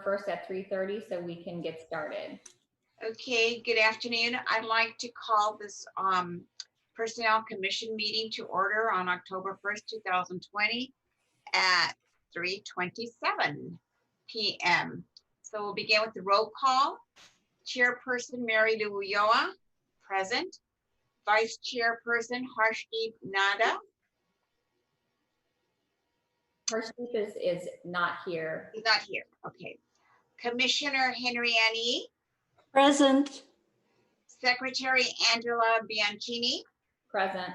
1st at 3:30 so we can get started. Okay, good afternoon. I'd like to call this Personnel Commission meeting to order on October 1st, 2020 at 3:27 p.m. So we'll begin with the roll call. Chairperson Mary Lou Ulloa, present. Vice Chairperson Harshdeep Nada. Harshdeep is not here. He's not here, okay. Commissioner Henry Ann Yee. Present. Secretary Angela Bianchini. Present.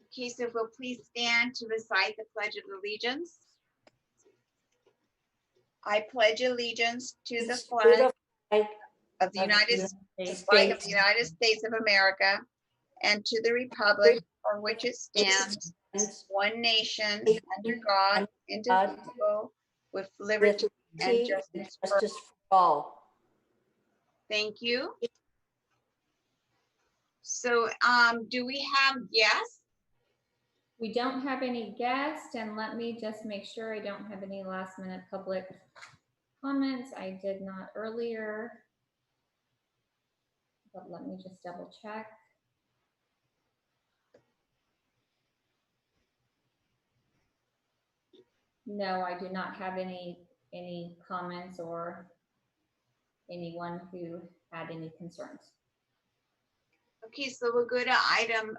Okay, so if we'll please stand to recite the Pledge of Allegiance. I pledge allegiance to the flag of the United States, flag of the United States of America, and to the republic for which it stands, one nation, under God, indivisible, with liberty and justice for all. Thank you. So do we have guests? We don't have any guests, and let me just make sure I don't have any last minute public comments. I did not earlier, but let me just double check. No, I do not have any comments or anyone who had any concerns. Okay, so we'll go to item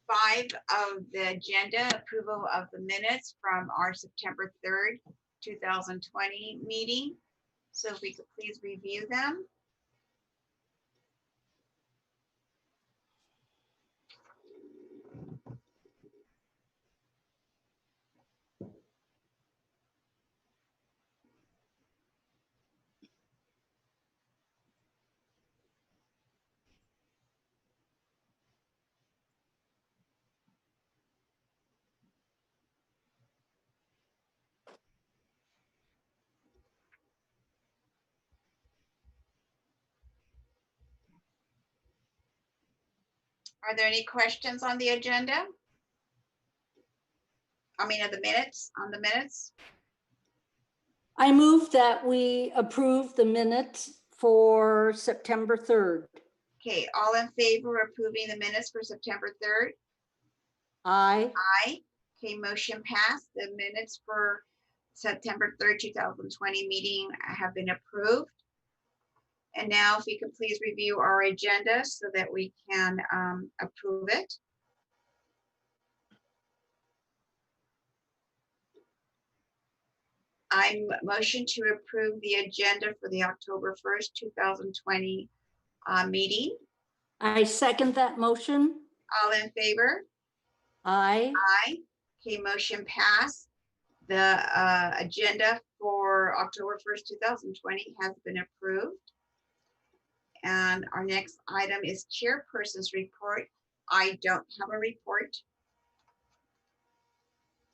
5 of the agenda, approval of the minutes from our September 3rd, 2020 meeting. So if we could please review them. Are there any questions on the agenda? I mean, of the minutes, on the minutes? I move that we approve the minutes for September 3rd. Okay, all in favor of approving the minutes for September 3rd? Aye. Aye. Okay, motion passed. The minutes for September 3rd, 2020 meeting have been approved. And now if we could please review our agenda so that we can approve it. I motion to approve the agenda for the October 1st, 2020 meeting. I second that motion. All in favor? Aye. Aye. Okay, motion passed. The agenda for October 1st, 2020 has been approved. And our next item is Chairperson's report. I don't have a report.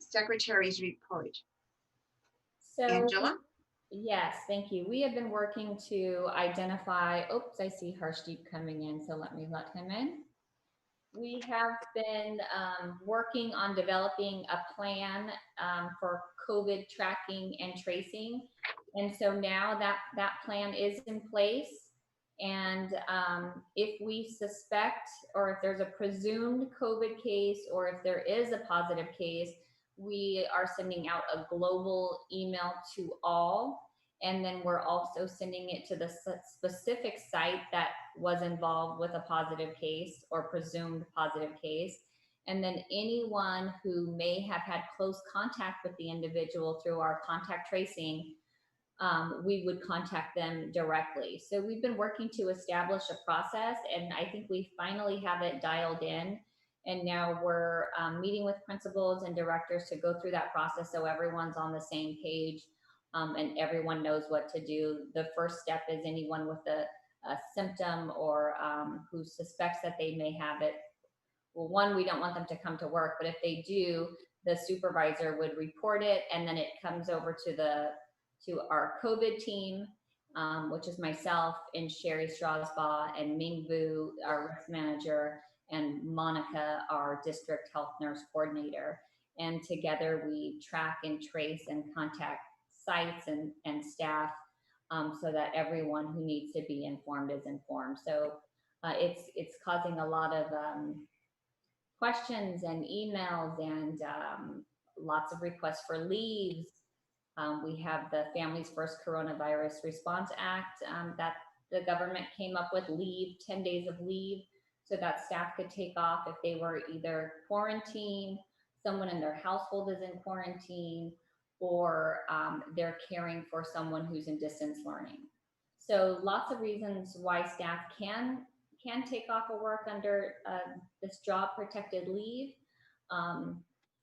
Secretary's report. So, Angela? Yes, thank you. We have been working to identify, oops, I see Harshdeep coming in, so let me let him in. We have been working on developing a plan for COVID tracking and tracing. And so now that plan is in place. And if we suspect, or if there's a presumed COVID case, or if there is a positive case, we are sending out a global email to all. And then we're also sending it to the specific site that was involved with a positive case or presumed positive case. And then anyone who may have had close contact with the individual through our contact tracing, we would contact them directly. So we've been working to establish a process, and I think we finally have it dialed in. And now we're meeting with principals and directors to go through that process so everyone's on the same page and everyone knows what to do. The first step is anyone with a symptom or who suspects that they may have it. Well, one, we don't want them to come to work, but if they do, the supervisor would report it, and then it comes over to our COVID team, which is myself and Sherry Strasbaugh and Ming Vu, our risk manager, and Monica, our district health nurse coordinator. And together we track and trace and contact sites and staff, so that everyone who needs to be informed is informed. So it's causing a lot of questions and emails and lots of requests for leaves. We have the Families First Coronavirus Response Act that the government came up with, 10 days of leave, so that staff could take off if they were either quarantined, someone in their household is in quarantine, or they're caring for someone who's in distance learning. So lots of reasons why staff can take off of work under this job protected leave.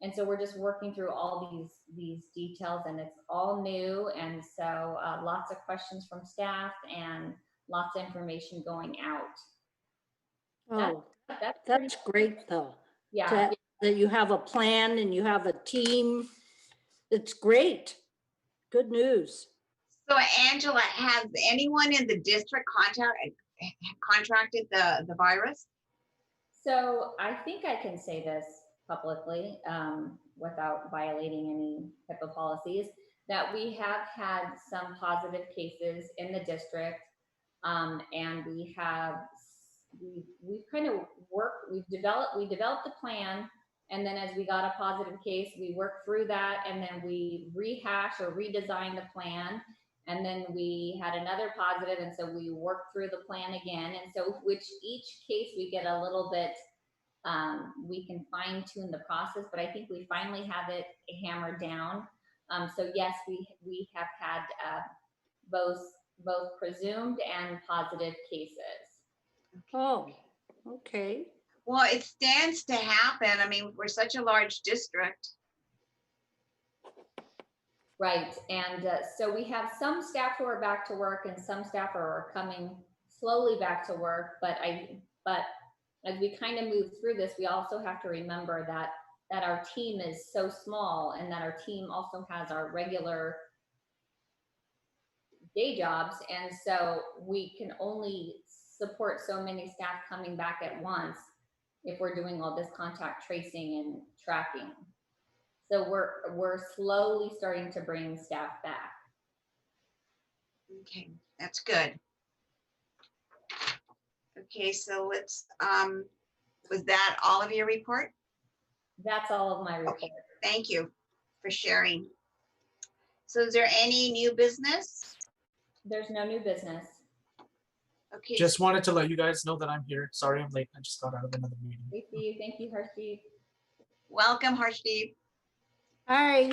And so we're just working through all these details, and it's all new. And so lots of questions from staff and lots of information going out. Oh, That's that's great though. yeah. That you have a plan and you have a team. It's great. Good news. So Angela, has anyone in the district contracted the virus? So I think I can say this publicly without violating any HIPAA policies, that we have had some positive cases in the district, and we've kind of worked. We developed a plan, and then as we got a positive case, we worked through that, and then we rehashed or redesigned the plan. And then we had another positive, and so we worked through the plan again. And so, which each case we get a little bit, we can fine tune the process, but I think we finally have it hammered down. So yes, we have had both presumed and positive cases. Oh, okay. Well, it stands to happen. I mean, we're such a large district. Right, and so we have some staff who are back to work, and some staff are coming slowly back to work. But as we kind of move through this, we also have to remember that our team is so small, and that our team also has our regular day jobs, and so we can only support so many staff coming back at once if we're doing all this contact tracing and tracking. So we're slowly starting to bring staff back. Okay, that's good. Okay, so let's, was that all of your report? That's all of my report. Okay, thank you for sharing. So is there any new business? There's no new business. Okay. Just wanted to let you guys know that I'm here. Sorry I'm late. I just got out of another meeting. We see you. Thank you, Harshdeep. Welcome, Harshdeep. Hi.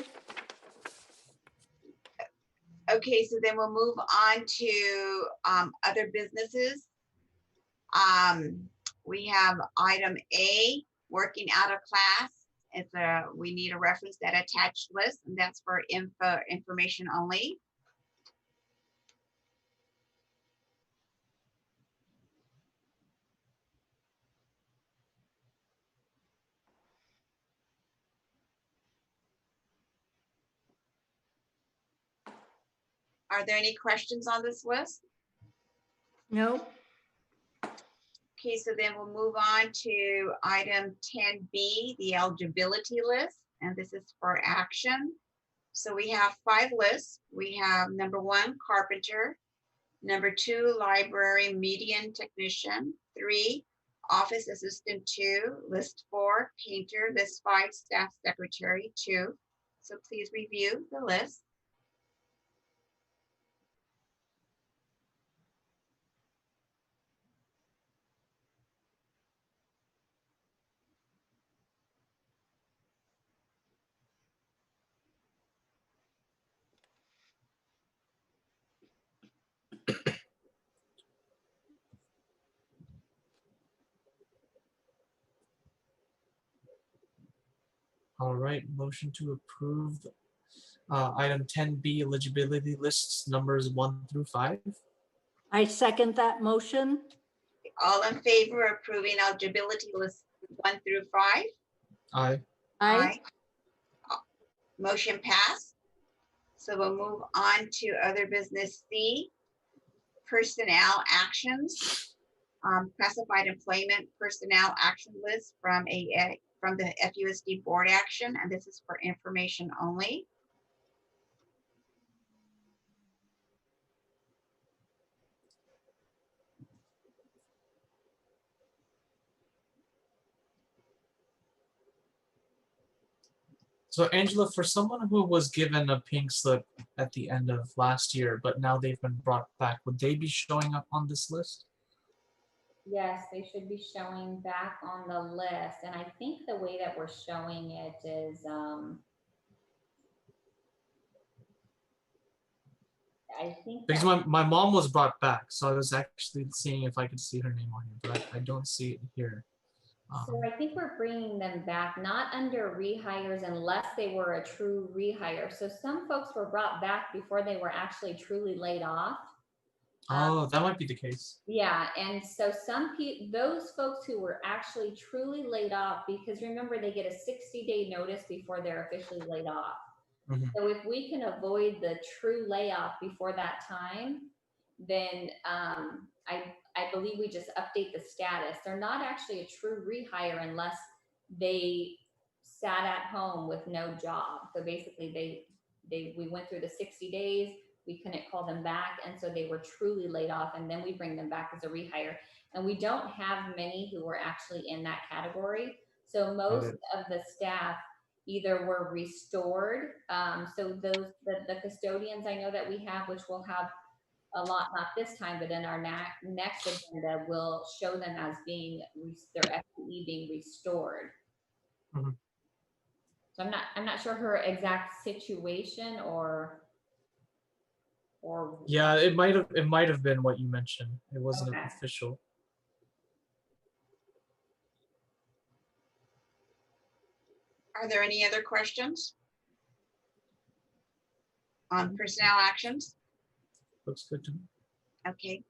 Okay, so then we'll move on to other businesses. We have item A, working out of class. We need a reference that attached list, and that's for information only. Are there any questions on this list? No. Okay, so then we'll move on to item 10B, the eligibility list, and this is for action. So we have 5 lists. We have number 1, carpenter, number 2, library median technician, 3, office assistant 2, list 4, painter, list 5, staff secretary 2. So please review the list. All right, motion to approve item 10B eligibility lists numbers 1 through 5. I second that motion. All in favor of approving eligibility lists 1 through 5? Aye. Aye. Motion passed. So we'll move on to other business C, personnel actions. Classified employment personnel action list from the FUSD board action, and this is for information only. So Angela, for someone who was given a pink slip at the end of last year, but now they've been brought back, would they be showing up on this list? Yes, they should be showing back on the list. And I think the way that we're showing it is, I think Because that, my mom was brought back, so I was actually seeing if I could see her name on here, but I don't see it here. so I think we're bringing them back, not under rehires unless they were a true rehire. So some folks were brought back before they were actually truly laid off. Oh, that might be the case. Yeah, and so some people, those folks who were actually truly laid off, because remember they get a 60-day notice before they're officially laid off. Mhm. So if we can avoid the true layoff before that time, then I believe we just update the status. They're not actually a true rehire unless they sat at home with no job. So basically we went through the 60 days, we couldn't call them back, and so they were truly laid off, and then we bring them back as a rehire. And we don't have many who were actually in that category. So most it. of the staff either were restored. So the custodians I know that we have, which we'll have a lot, not this time, but in our next agenda, will show them as being their FTE being restored. Mhm. So I'm not sure her exact situation or Yeah, it might have been what you mentioned. It wasn't okay. official. Are there any other questions on personnel actions? Looks good to me. Okay,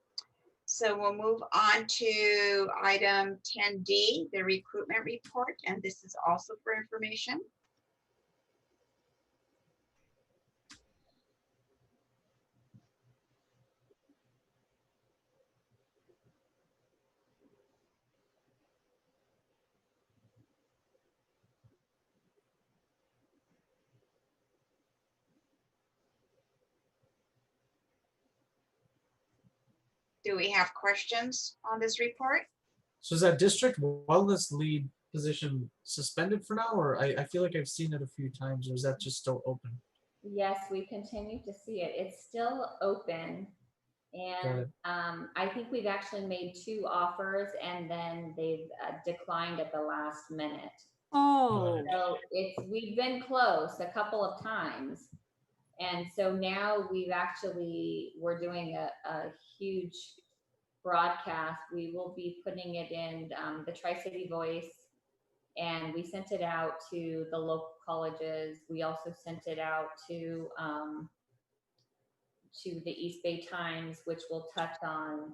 so we'll move on to item 10D, the recruitment report, and this is also for information. Do we have questions on this report? So is that district wellness lead position suspended for now, or I feel like I've seen it a few times, or is that just still open? Yes, we continue to see it. It's still open. Got And it. I think we've actually made 2 offers and then they've declined at the last minute. Oh, So we've been close a couple of times. And so now we're doing a huge broadcast. We will be putting it in the Tri-City Voice, and we sent it out to the local colleges. We also sent it out to the East Bay Times, which will touch on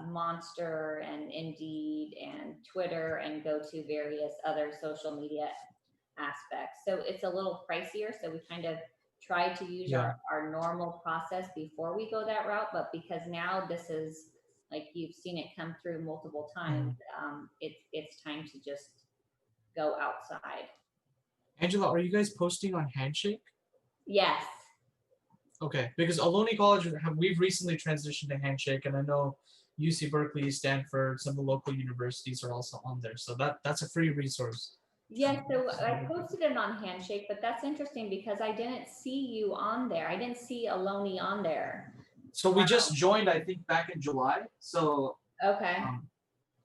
Monster and Indeed and Twitter and go to various other social media aspects. So it's a little pricier. So we kind of try to use our normal process before we go that route. But because now this is, like you've seen it come through multiple times, it's time to just go outside. Angela, are you guys posting on Handshake? Yes. Okay, because Ohlone College, we've recently transitioned to Handshake, and I know UC Berkeley, Stanford, some of the local universities are also on there. So that's a free resource. Yes, so I posted it on Handshake, but that's interesting because I didn't see you on there. I didn't see Ohlone on there. So we just joined, I think, back in July. So okay.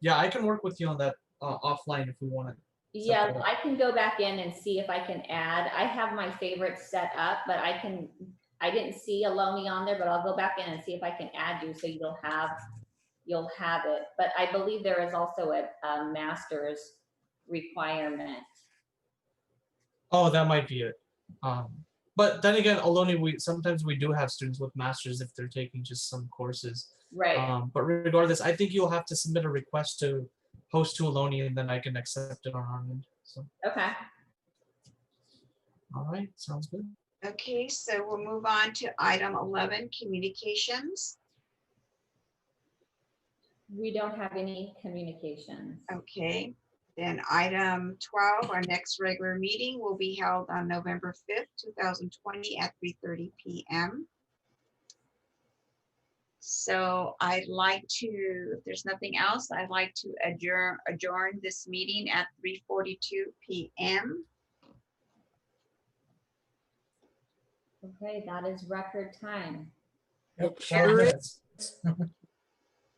Yeah, I can work with you on that offline if we want to. Yeah, I can go back in and see if I can add. I have my favorites set up, but I didn't see Ohlone on there, but I'll go back in and see if I can add you so you'll have it. But I believe there is also a master's requirement. Oh, that might be it. But then again, Ohlone, sometimes we do have students with masters if they're taking just some courses. Right. But regardless, I think you'll have to submit a request to host to Ohlone, and then I can accept it on our end. So. Okay. All right, sounds good. Okay, so we'll move on to item 11, communications. We don't have any communications. Okay, then item 12, our next regular meeting will be held on November 5th, 2020 at 3:30 p.m. So I'd like to, if there's nothing else, I'd like to adjourn this meeting at 3:42 p.m. Okay, that is record time. Yep, It 12 sure is. minutes.